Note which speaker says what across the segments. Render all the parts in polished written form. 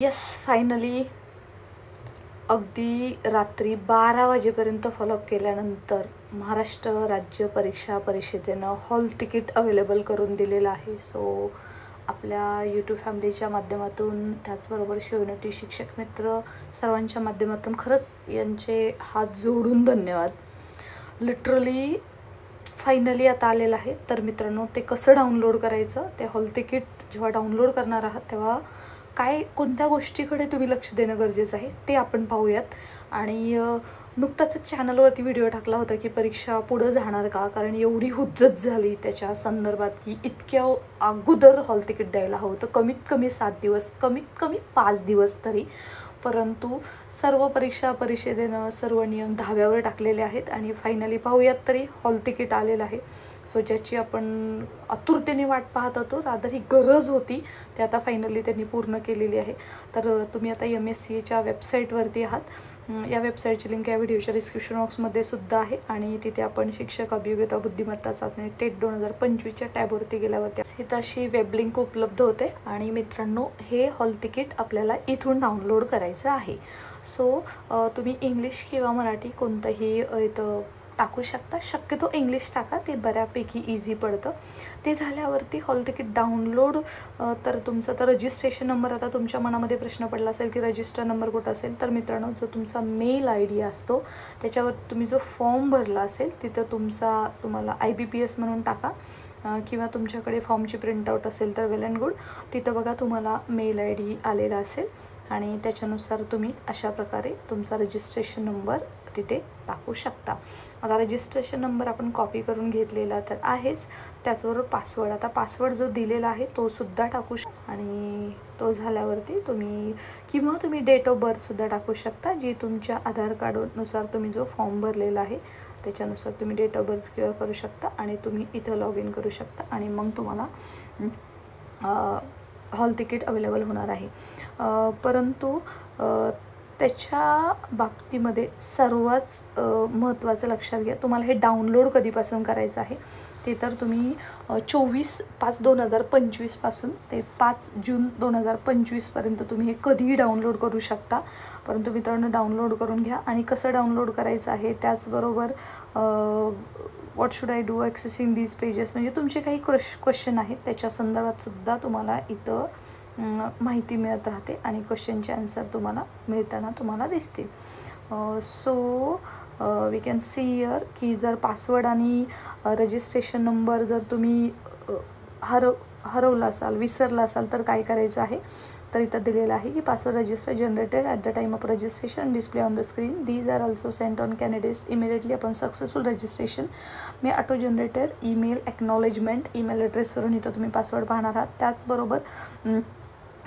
Speaker 1: Yes, finally अगदी रात्री 12 वाजेपर्यंत फॉलोअप केल्यानंतर महाराष्ट्र राज्य परीक्षा परिषदेनं हॉल तिकीट अवेलेबल करून दिलेलं आहे. सो आपल्या यूट्यूब फॅमिलीच्या माध्यमातून, त्याचबरोबर शिवनेटी शिक्षक मित्र सर्वांच्या माध्यमातून खरंच यांचे हात जोडून धन्यवाद. लिटरली फायनली आता आलेलं आहे. तर मित्रांनो, ते कसं डाउनलोड करायचं, ते हॉल तिकीट जेव्हा डाउनलोड करणार आहात तेव्हा कोणत्या गोष्टीकडे तुम्ही लक्ष देणं गरजेचं आहे ते आपण पाहूयात. आणि नुकताच एक चॅनलवरती व्हिडिओ टाकला होता की परीक्षा पुढं जाणार का, कारण एवढी हुज्जत झाली त्याच्या संदर्भात की इतक्या अगोदर हॉल तिकीट द्यायला हवं होतं, कमीत कमी 7 दिवस, कमीत कमी 5 दिवस तरी. परंतु सर्व परीक्षा परिषदेनं सर्व नियम धाब्यावर टाकलेले आहेत आणि फायनली पाहूयात तरी हॉल तिकीट आलेलं आहे. सो ज्याची आपण आतुरतेने वाट पाहत होतो, रादर ही गरज होती, ते आता फायनली त्यांनी पूर्ण केलेली आहे. तर तुम्ही आता MSCAच्या वेबसाईटवरती आहात. या वेबसाईटची लिंक या व्हिडिओच्या डिस्क्रिप्शन बॉक्समध्ये सुद्धा आहे आणि तिथे आपण शिक्षक अभियोग्यता बुद्धिमत्ता चाचणी टेट 2025च्या टॅबवरती गेल्यावरती हित अशी वेब लिंक उपलब्ध होते. आणि मित्रांनो, हे हॉल तिकीट आपल्याला इथून डाउनलोड करायचं आहे. सो तुम्ही इंग्लिश किंवा मराठी कोणतंही इथं टाकू शकता. शक्यतो इंग्लिश टाका, ते बऱ्यापैकी इझी पडतं. ते झाल्यावरती हॉल तिकीट डाउनलोड, तर तुमचा तर रजिस्ट्रेशन नंबर, आता तुमच्या मनामध्ये प्रश्न पडला असेल की रजिस्टर नंबर कुठं असेल, तर मित्रांनो, जो तुमचा मेल ID असतो त्याच्यावर तुम्ही जो फॉर्म भरला असेल तिथं तुम्हाला IBPS म्हणून टाका, किंवा तुमच्याकडे फॉर्मची प्रिंटआउट असेल तर वेल अँड गुड. तिथं बघा तुम्हाला मेल ID आलेला असेल आणि त्याच्यानुसार तुम्ही अशा प्रकारे तुमचा रजिस्ट्रेशन नंबर तिथे टाकू शकता. आता रजिस्ट्रेशन नंबर आपण कॉपी करून घेतलेला तर आहेच, त्याचबरोबर पासवर्ड, आता पासवर्ड जो दिलेला आहे तो सुद्धा टाकू शकता. आणि तो झाल्यावरती तुम्ही डेट ऑफ बर्थसुद्धा टाकू शकता, जी तुमच्या आधार कार्डनुसार तुम्ही जो फॉर्म भरलेला आहे त्याच्यानुसार तुम्ही डेट ऑफ बर्थ किंवा करू शकता आणि तुम्ही इथं लॉग इन करू शकता आणि मग तुम्हाला हॉल तिकीट अवेलेबल होणार आहे. परंतु त्याच्या बाबतीमध्ये सर्वात महत्त्वाचं लक्षात घ्या, तुम्हाला हे डाउनलोड कधीपासून करायचं आहे ते तर तुम्ही 24/5/2025 पासून ते 5 जून 2025पर्यंत तुम्ही हे कधीही डाउनलोड करू शकता. परंतु मित्रांनो, डाउनलोड करून घ्या. आणि कसं डाउनलोड करायचं आहे, त्याचबरोबर what should I do accessing these pages, म्हणजे तुमचे काही क्वेश्चन आहेत त्याच्या संदर्भात सुद्धा तुम्हाला इथं माहिती मिळत राहते आणि क्वेश्चनचे आन्सर तुम्हाला मिळताना तुम्हाला दिसतील. So we can see here की जर पासवर्ड आणि रजिस्ट्रेशन नंबर जर तुम्ही हरवला असाल, विसरला असाल, तर काय करायचं आहे, तर इथं दिलेलं आहे की password register generated at the time of registration display on the screen. These are also sent on candidates immediately upon successful registration. May auto generated email acknowledgement email ॲड्रेसवरून इथं तुम्ही पासवर्ड पाहणार आहात. त्याचबरोबर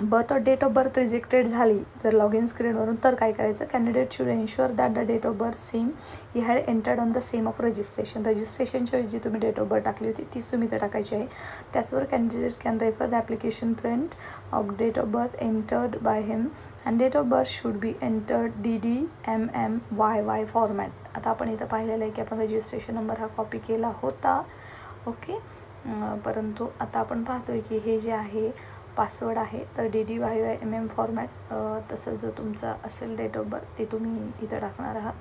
Speaker 1: बर्थ और डेट ऑफ बर्थ रिजेक्टेड झाली जर log in स्क्रीनवरून, तर काय करायचं, candidate should ensure that the date of birth same he had entered on the same of रजिस्ट्रेशनच्या वेळी जी तुम्ही डेट ऑफ बर्थ टाकली होती तीच तुम्ही इथं टाकायची आहे. त्याचबरोबर candidate can refer the application print of date of birth entered by him and date of birth should be entered DD MMYY format. आता आपण इथं पाहिलेलं आहे की आपण रजिस्ट्रेशन नंबर हा कॉपी केला होता, ओके. परंतु आता आपण पाहतोय की हे जे आहे पासवर्ड आहे तर DDYYMM फॉर्मॅट, तसं जो तुमचा असेल डेट ऑफ बर्थ ते तुम्ही इथं टाकणार आहात.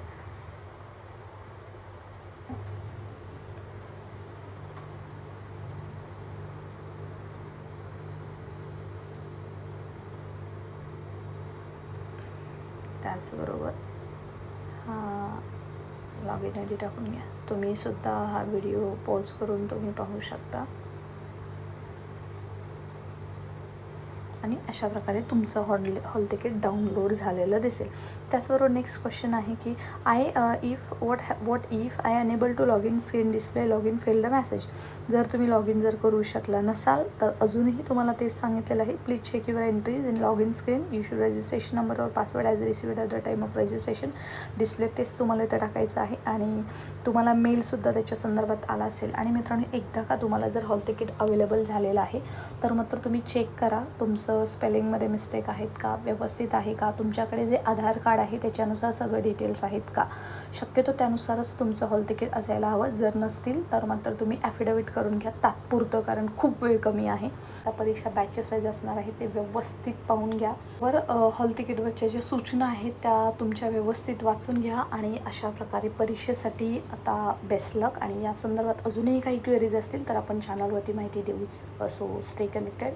Speaker 1: त्याचबरोबर लॉग इन ID टाकून घ्या. तुम्ही सुद्धा हा व्हिडिओ पॉज करून तुम्ही पाहू शकता आणि अशा प्रकारे तुमचं हॉल तिकीट डाउनलोड झालेलं दिसेल. त्याचबरोबर नेक्स्ट क्वेश्चन आहे की what if I unable to log in screen display log in fail the message. जर तुम्ही लॉग इन जर करू शकला नसाल तर अजूनही तुम्हाला तेच सांगितलेलं आहे, please check your entries in log in screen, you should registration number और password as received at the time of registration display. तेच तुम्हाला इथं टाकायचं आहे आणि तुम्हाला मेलसुद्धा त्याच्या संदर्भात आला असेल. आणि मित्रांनो, एकदा का तुम्हाला जर हॉल तिकीट अवेलेबल झालेलं आहे तर मात्र तुम्ही चेक करा तुमचं थोडंसं स्पेलिंगमध्ये मिस्टेक आहेत का, व्यवस्थित आहे का, तुमच्याकडे जे आधार कार्ड आहे त्याच्यानुसार सगळे डिटेल्स आहेत का. शक्यतो त्यानुसारच तुमचं हॉल तिकीट असायला हवं. जर नसतील तर मात्र तुम्ही ॲफिडेविट करून घ्या तात्पुरतं, कारण खूप वेळ कमी आहे. आता परीक्षा बॅचेस वाईज असणार आहे, ते व्यवस्थित पाहून घ्या. हॉल तिकीटवरच्या ज्या सूचना आहेत त्या तुमच्या व्यवस्थित वाचून घ्या. आणि अशा प्रकारे परीक्षेसाठी आता बेस्ट लक. आणि या संदर्भात अजूनही काही क्वेरीज असतील तर आपण चॅनलवरती माहिती देऊच. So stay connected.